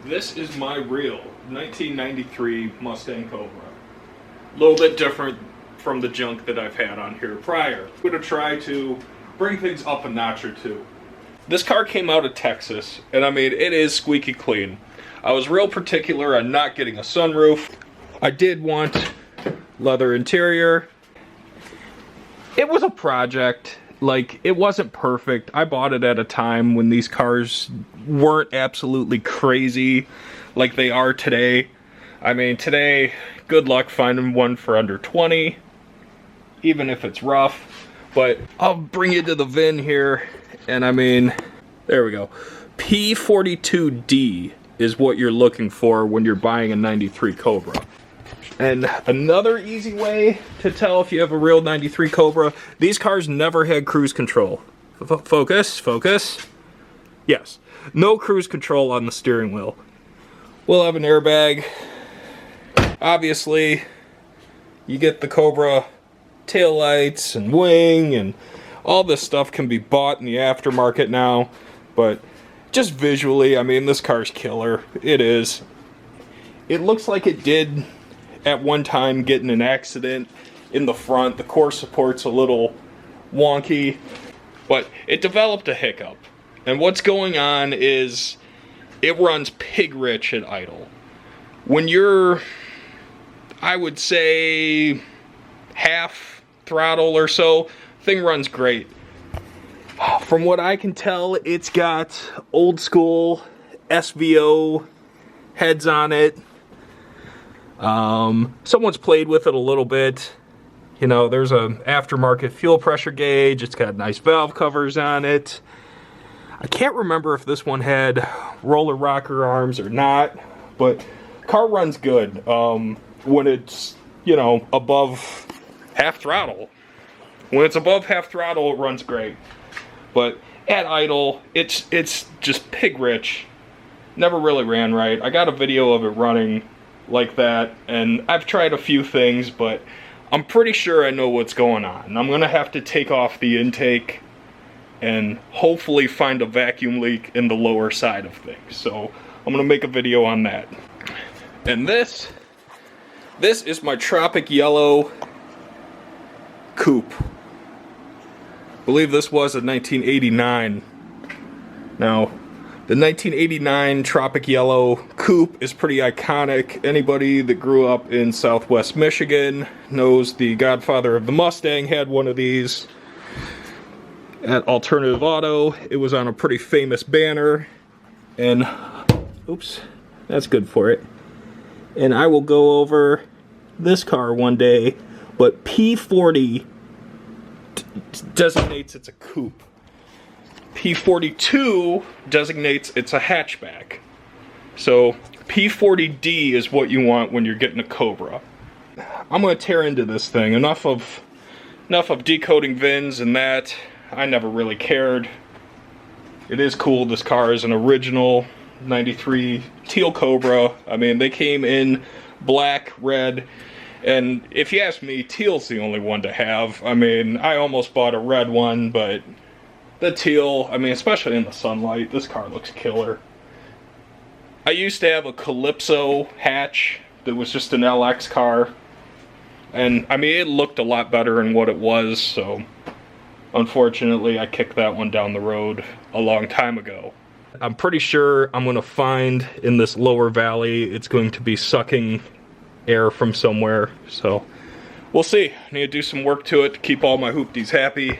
This is my real 1993 Mustang Cobra. A little bit different from the junk that I've had on here prior. I'm going to try to bring things up a notch or two. This car came out of Texas, and I mean, it is squeaky clean. I was real particular on not getting a sunroof. I did want leather interior. It was a project. Like, it wasn't perfect. I bought it at a time when these cars weren't absolutely crazy like they are today. I mean, today, good luck finding one for under 20, even if it's rough. But I'll bring you to the VIN here, and I mean, there we go. P42D is what you're looking for when you're buying a 93 Cobra. And another easy way to tell if you have a real 93 Cobra, these cars never had cruise control. Focus, focus. Yes, no cruise control on the steering wheel. We'll have an airbag. Obviously, you get the Cobra taillights and wing, and all this stuff can be bought in the aftermarket now. But just visually, I mean, this car's killer. It is. It looks like it did at one time get in an accident in the front. The core support's a little wonky, but it developed a hiccup. And what's going on is it runs pig rich at idle. When you're, I would say, half throttle or so, thing runs great. From what I can tell, it's got old school SVO heads on it. Someone's played with it a little bit. You know, there's a aftermarket fuel pressure gauge. It's got nice valve covers on it. I can't remember if this one had roller rocker arms or not, but car runs good when it's, you know, above half throttle. When it's above half throttle, it runs great. But at idle, it's just pig rich. Never really ran right. I got a video of it running like that, and I've tried a few things, but I'm pretty sure I know what's going on. I'm gonna have to take off the intake and hopefully find a vacuum leak in the lower side of things. So I'm gonna make a video on that. And this is my Tropic Yellow coupe. I believe this was a 1989. Now, the 1989 Tropic Yellow coupe is pretty iconic. Anybody that grew up in Southwest Michigan knows the godfather of the Mustang had one of these. At Alternative Auto, it was on a pretty famous banner. And, oops, that's good for it. And I will go over this car one day, but P40 designates it's a coupe. P42 designates it's a hatchback. So P40D is what you want when you're getting a Cobra. I'm gonna tear into this thing. Enough of decoding VINs and that. I never really cared. It is cool. This car is an original 93 teal Cobra. I mean, they came in black, red, and if you ask me, teal's the only one to have. I mean, I almost bought a red one, but the teal, I mean, especially in the sunlight, this car looks killer. I used to have a Calypso hatch that was just an LX car, and I mean, it looked a lot better than what it was, so unfortunately I kicked that one down the road a long time ago. I'm pretty sure I'm going to find in this lower valley it's going to be sucking air from somewhere, so we'll see. I need to do some work to it to keep all my hoopties happy.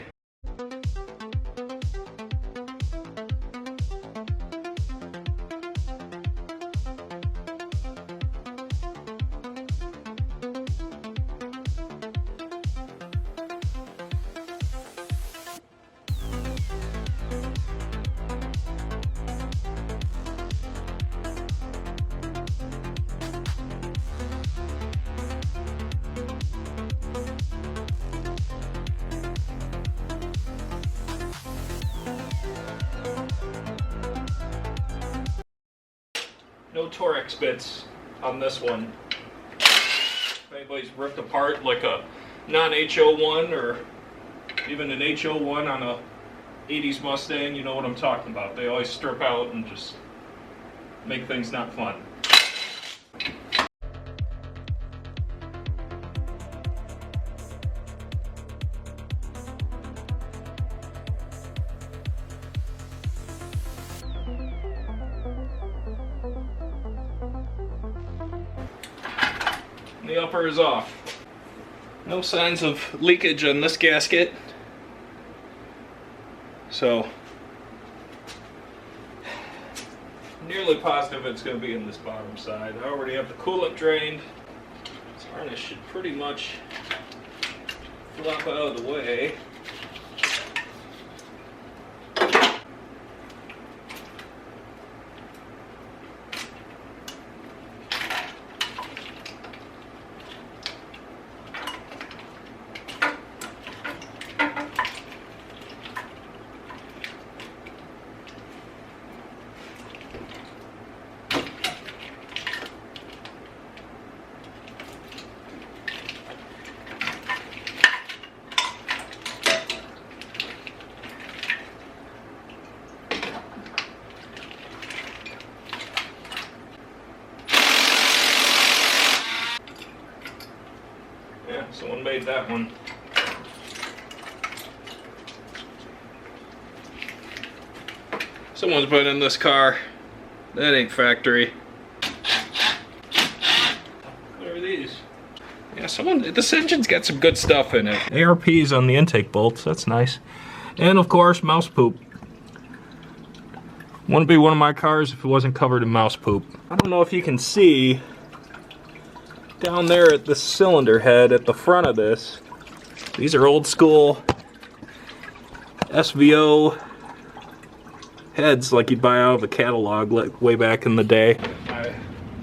No Torx bits on this one. If anybody's ripped apart like a non-HO1 or even an HO1 on a 80s Mustang, you know what I'm talking about. They always strip out and just make things not fun. The upper is off. No signs of leakage on this gasket. So, nearly positive it's going to be in this bottom side. I already have the coolant drained. This harness should pretty much flop out of the way. Someone made that one. Someone's been in this car. That ain't factory. What are these? Yeah, this engine's got some good stuff in it. ARPs on the intake bolts, that's nice. And of course, mouse poop. Wouldn't be one of my cars if it wasn't covered in mouse poop. I don't know if you can see down there at the cylinder head at the front of this. These are old school SVO heads like you'd buy out of a catalog like way back in the day. My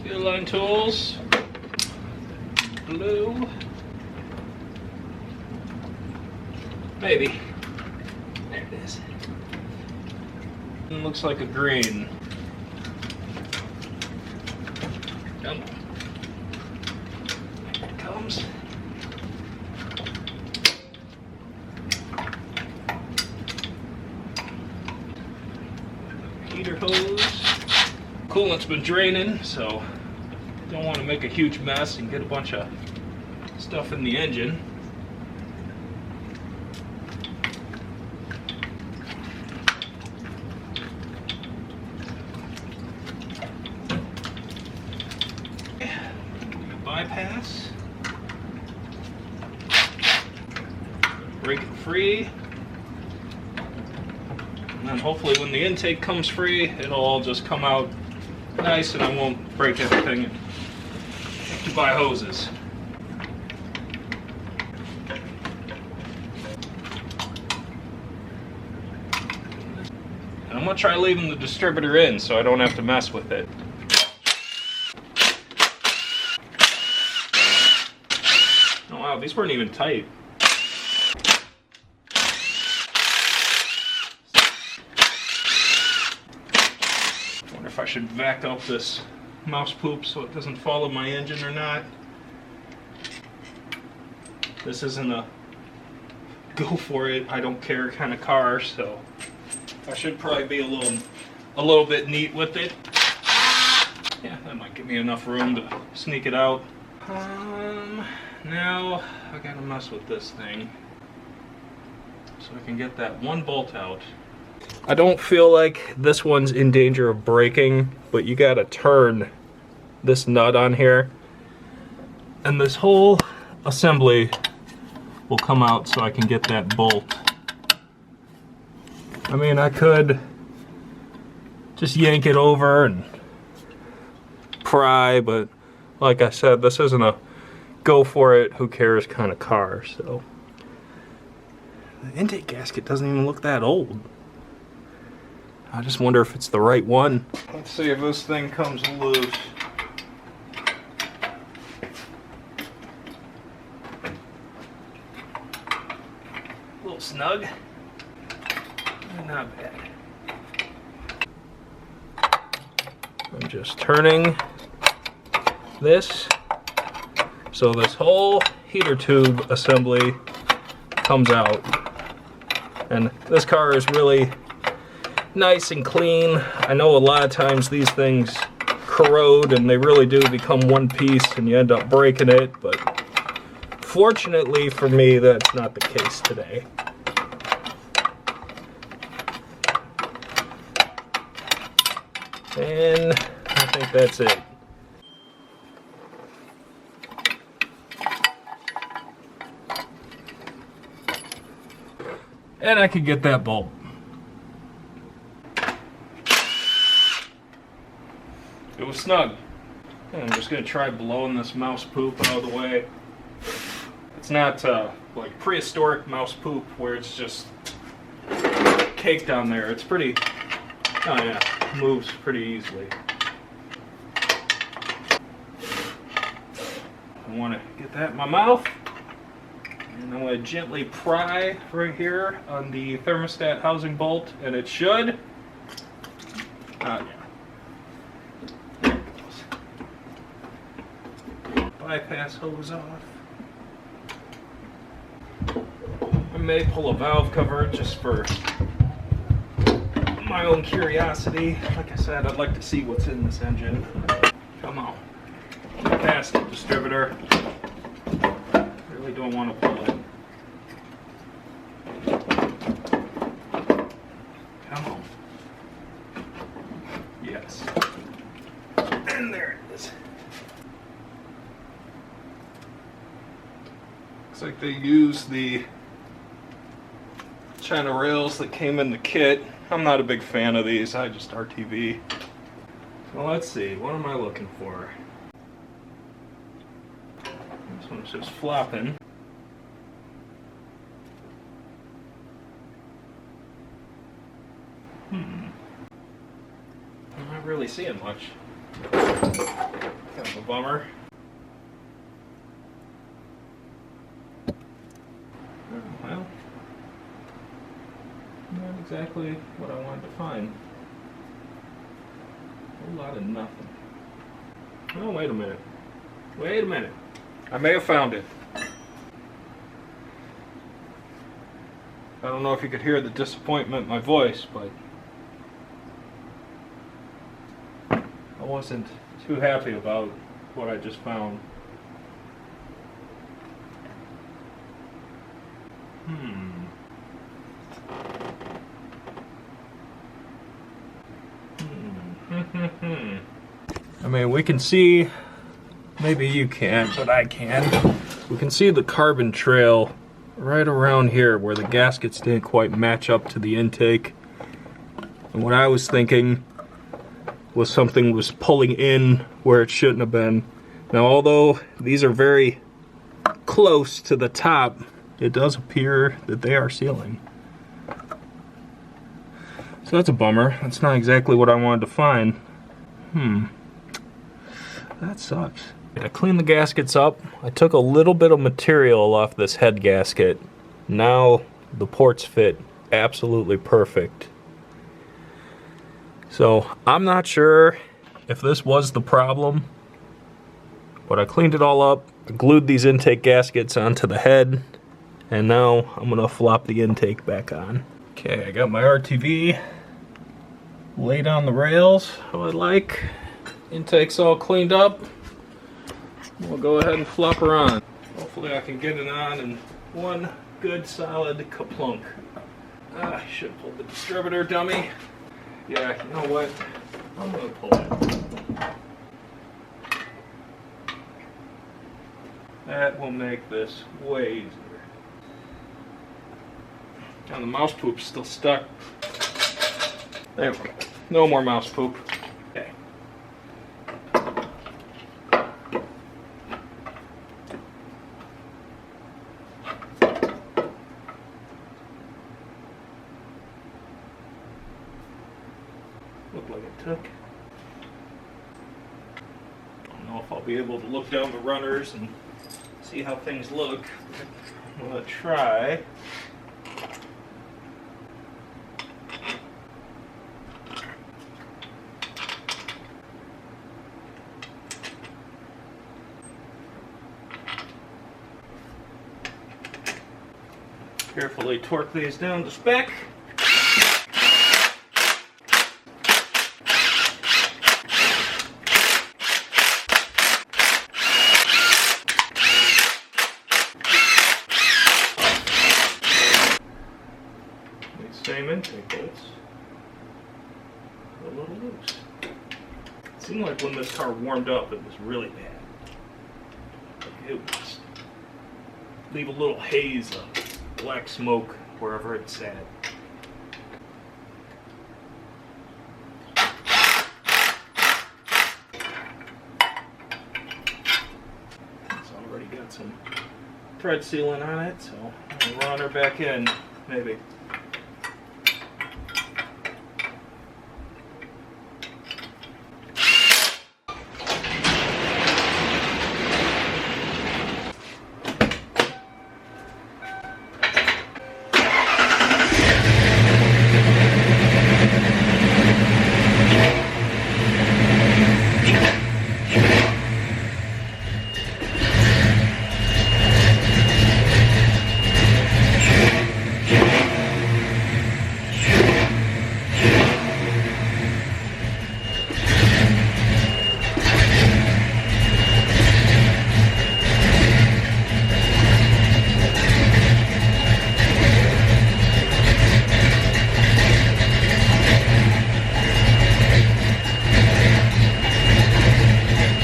fuel line tools, blue, maybe, there it is. It looks like a green. Come on. Comes. Heater hose. Coolant's been draining, so don't want to make a huge mess and get a bunch of stuff in the engine. Bypass. Break it free. And then hopefully when the intake comes free, it'll all just come out nice and I won't break everything and have to buy hoses. And I'm going to try leaving the distributor in so I don't have to mess with it. Oh wow, these weren't even tight. Wonder if I should vac up this mouse poop so it doesn't follow my engine or not. This isn't a go for it, I don't care kind of car, so I should probably be a little bit neat with it. Yeah, that might give me enough room to sneak it out. Now I gotta mess with this thing so I can get that one bolt out. I don't feel like this one's in danger of breaking, but you gotta turn this nut on here and this whole assembly will come out so I can get that bolt. I mean, I could just yank it over and pry, but like I said, this isn't a go for it, who cares kind of car, so. The intake gasket doesn't even look that old. I just wonder if it's the right one. Let's see if this thing comes loose. A little snug. Not bad. I'm just turning this so this whole heater tube assembly comes out. And this car is really nice and clean. I know a lot of times these things corrode and they really do become one piece and you end up breaking it, but fortunately for me, that's not the case today. And I think that's it. And I could get that bolt. It was snug. And I'm just going to try blowing this mouse poop out of the way. It's not like prehistoric mouse poop where it's just caked on there. It's pretty, oh yeah, moves pretty easily. I want to get that in my mouth. And I'm going to gently pry right here on the thermostat housing bolt, and it should. Yeah. There it goes. Bypass hose off. I may pull a valve cover just for my own curiosity. Like I said, I'd like to see what's in this engine. Come on. Gasket distributor. Really don't want to pull it. Come on. Yes. And there it is. Looks like they use the China rails that came in the kit. I'm not a big fan of these. I just RTV. So let's see. What am I looking for? This one's just flopping. I'm not really seeing much. Kind of a bummer. Well, not exactly what I wanted to find. A whole lot of nothing. Oh, wait a minute. Wait a minute. I may have found it. I don't know if you could hear the disappointment in my voice, but I wasn't too happy about what I just found. I mean, we can see, maybe you can't, but I can. We can see the carbon trail right around here where the gaskets didn't quite match up to the intake. And what I was thinking was something was pulling in where it shouldn't have been. Now, although these are very close to the top, it does appear that they are sealing. So that's a bummer. That's not exactly what I wanted to find. That sucks. I cleaned the gaskets up. I took a little bit of material off this head gasket. Now the ports fit absolutely perfect. So I'm not sure if this was the problem, but I cleaned it all up, glued these intake gaskets onto the head, and now I'm gonna flop the intake back on. Okay, I got my RTV laid on the rails, how I like. Intake's all cleaned up. We'll go ahead and flop her on. Hopefully I can get it on in one good solid kaplunk. I should have pulled the distributor, dummy. Yeah, you know what? I'm gonna pull it. That will make this way easier. Now the mouse poop's still stuck. There we go. No more mouse poop. Okay. Looked like it took. I don't know if I'll be able to look down the runners and see how things look. I'm gonna try. Carefully torque these down to spec. same intake bolts. A little loose. It seemed like when this car warmed up, it was really bad. Like it would leave a little haze of black smoke wherever it sat. It's already got some thread sealant on it, so I'll run her back in, maybe.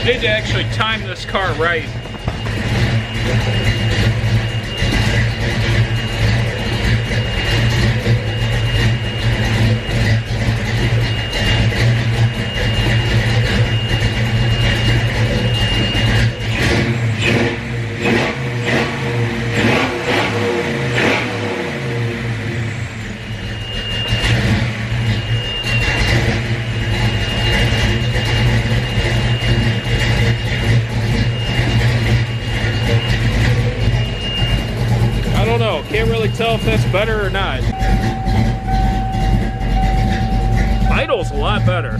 Need to actually time this car right. Can't really tell if that's better or not. Idle's a lot better.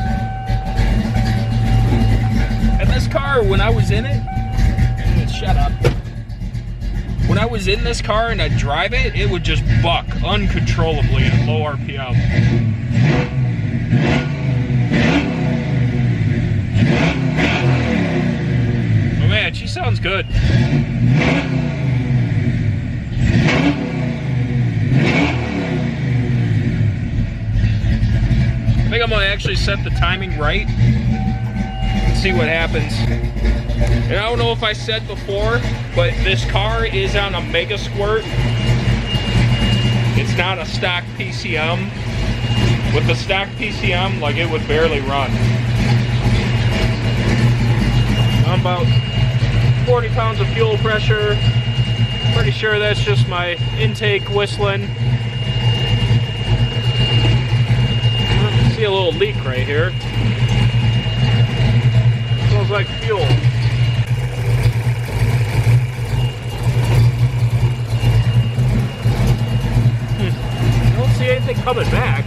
And this car, when I was in it, shut up. When I was in this car and I'd drive it, it would just buck uncontrollably at low RPM. Oh man, she sounds good. I think I'm going to actually set the timing right and see what happens. And I don't know if I said before, but this car is on a Mega Squirt. It's not a stock PCM. With the stock PCM, like, it would barely run. I'm about 40 pounds of fuel pressure. Pretty sure that's just my intake whistling. See a little leak right here. Smells like fuel. I don't see anything coming back.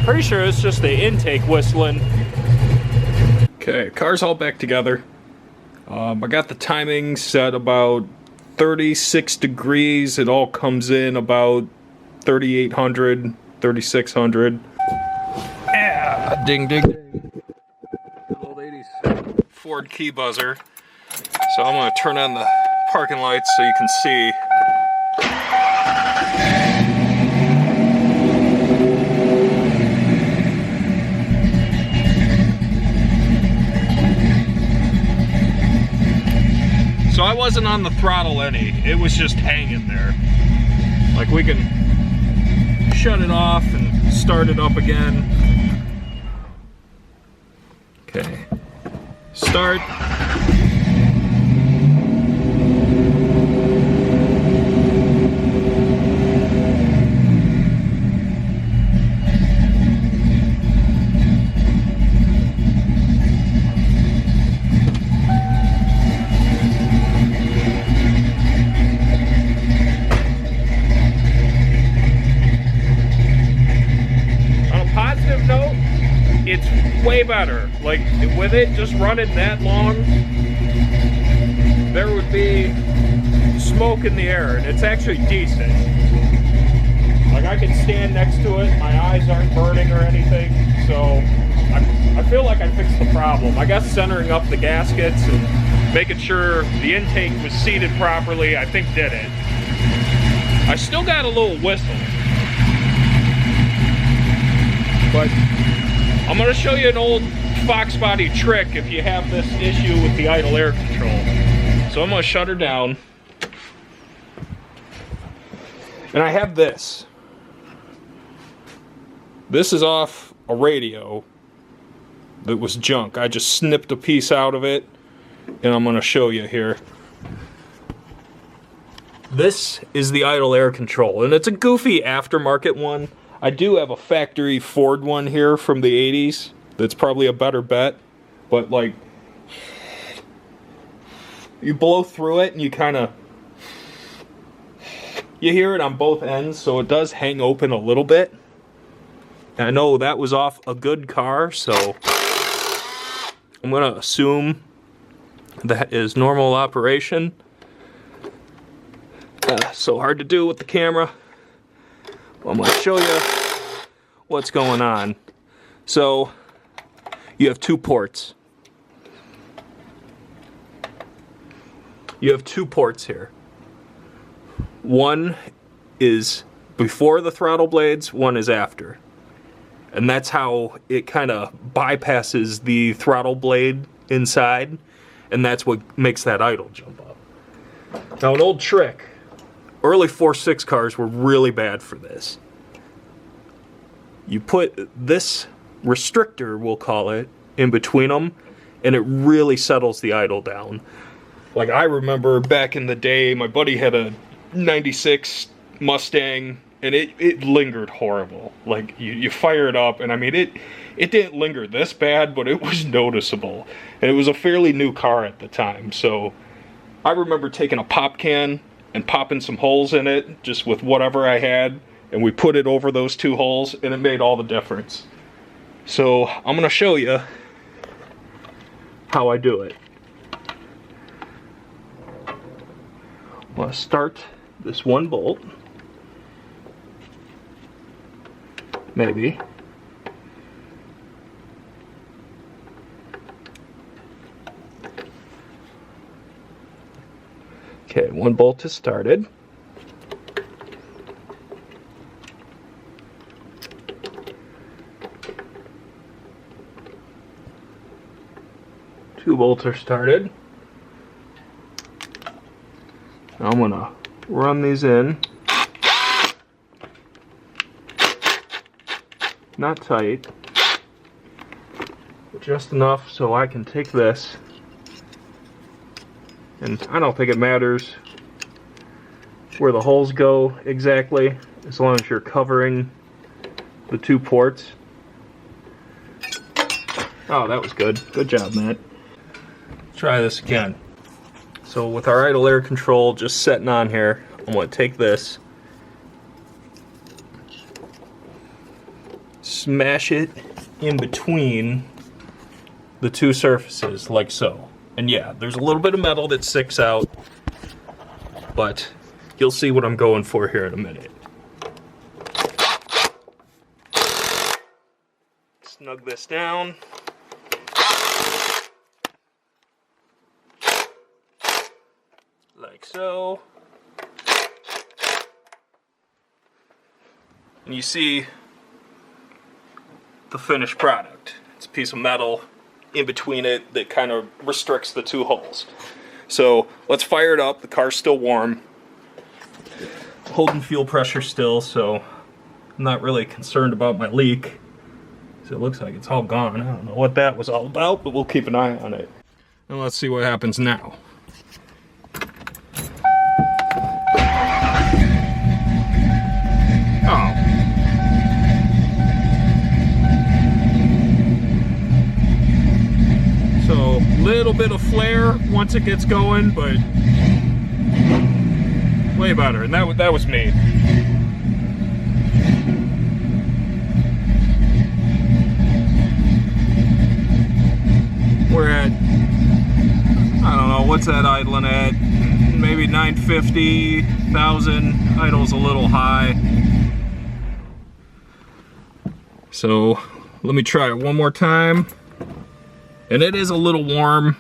Pretty sure it's just the intake whistling. Okay, car's all back together. I got the timing set about 36 degrees. It all comes in about 3,800. 3,600. Yeah, ding ding. Good old 80s Ford key buzzer. So I'm gonna turn on the parking lights so you can see. So I wasn't on the throttle any. It was just hanging there. Like, we can shut it off and start it up again. Okay. Start. It's way better. Like, with it just running that long, there would be smoke in the air, and it's actually decent. Like, I can stand next to it, my eyes aren't burning or anything, so I feel like I fixed the problem. I guess centering up the gaskets and making sure the intake was seated properly, I think did it. I still got a little whistle. but I'm going to show you an old Fox body trick if you have this issue with the idle air control. So I'm going to shut her down. And I have this. This is off a radio that was junk. I just snipped a piece out of it, and I'm going to show you here. This is the idle air control, and it's a goofy aftermarket one. I do have a factory Ford one here from the 80s that's probably a better bet, but like, you blow through it and you kind of, you hear it on both ends, so it does hang open a little bit. I know that was off a good car, so I'm going to assume that is normal operation. So hard to do with the camera. Well, I'm going to show you what's going on. So you have two ports. You have two ports here. One is before the throttle blades, one is after. And that's how it kind of bypasses the throttle blade inside, and that's what makes that idle jump up. Now, an old trick. Early 4.6 cars were really bad for this. You put this restrictor, we'll call it, in between them, and it really settles the idle down. Like, I remember back in the day, my buddy had a 96 Mustang, and it lingered horrible. Like, you fire it up, and I mean, it didn't linger this bad, but it was noticeable. And it was a fairly new car at the time, so I remember taking a pop can and popping some holes in it, just with whatever I had, and we put it over those two holes, and it made all the difference. So, I'm going to show you how I do it. I'm going to start this one bolt. Maybe. Okay, one bolt is started. Two bolts are started. Now I'm gonna run these in. Not tight, but just enough so I can take this, and I don't think it matters where the holes go exactly, as long as you're covering the two ports. Oh, that was good. Good job, Matt. Try this again. So with our idle air control just setting on here, I'm going to take this, smash it in between the two surfaces, like so. And yeah, there's a little bit of metal that sticks out, but you'll see what I'm going for here in a minute. Snug this down. Like so. And you see the finished product. It's a piece of metal in between it that kind of restricts the two holes. So let's fire it up. The car's still warm. Holding fuel pressure still, so I'm not really concerned about my leak. So it looks like it's all gone. I don't know what that was all about, but we'll keep an eye on it. And let's see what happens now. Little bit of flare once it gets going, but way better. And that was me. We're at, I don't know, what's that idling at? Maybe 950, 1,000. Idle's a little high. So let me try it one more time. And it is a little warm.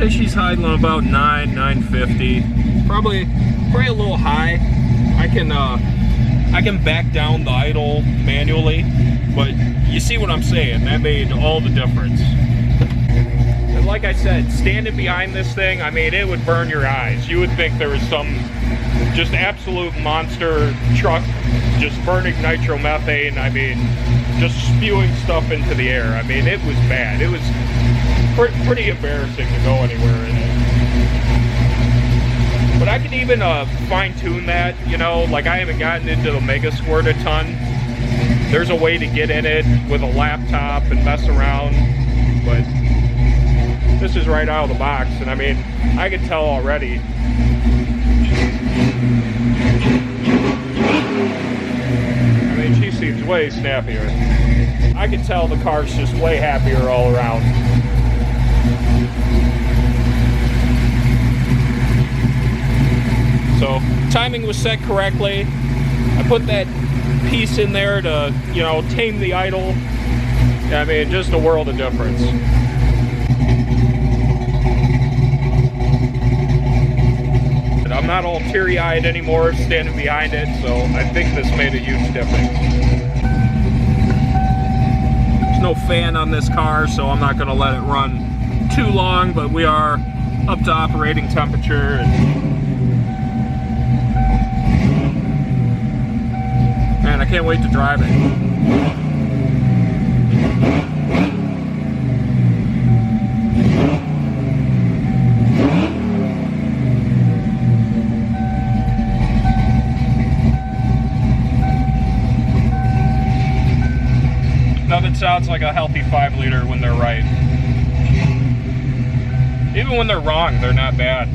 say she's idling about 950. Probably a little high. I can back down the idle manually, but you see what I'm saying? That made all the difference. And like I said, standing behind this thing, I mean, it would burn your eyes. You would think there was some just absolute monster truck just burning nitromethane. I mean, just spewing stuff into the air. I mean, it was bad. It was pretty embarrassing to go anywhere in it. But I can even fine-tune that, you know, like I haven't gotten into the Mega Squirt a ton. There's a way to get in it with a laptop and mess around, but this is right out of the box, and I mean, I can tell already. I mean, she seems way snappier. I can tell the car's just way happier all around. So, timing was set correctly. I put that piece in there to, you know, tame the idle. I mean, just a world of difference. I'm not all teary-eyed anymore standing behind it, so I think this made a huge difference. There's no fan on this car, so I'm not going to let it run too long, but we are up to operating temperature. Man, I can't wait to drive it. Nothing sounds like a healthy 5-liter when they're right. Even when they're wrong, they're not bad.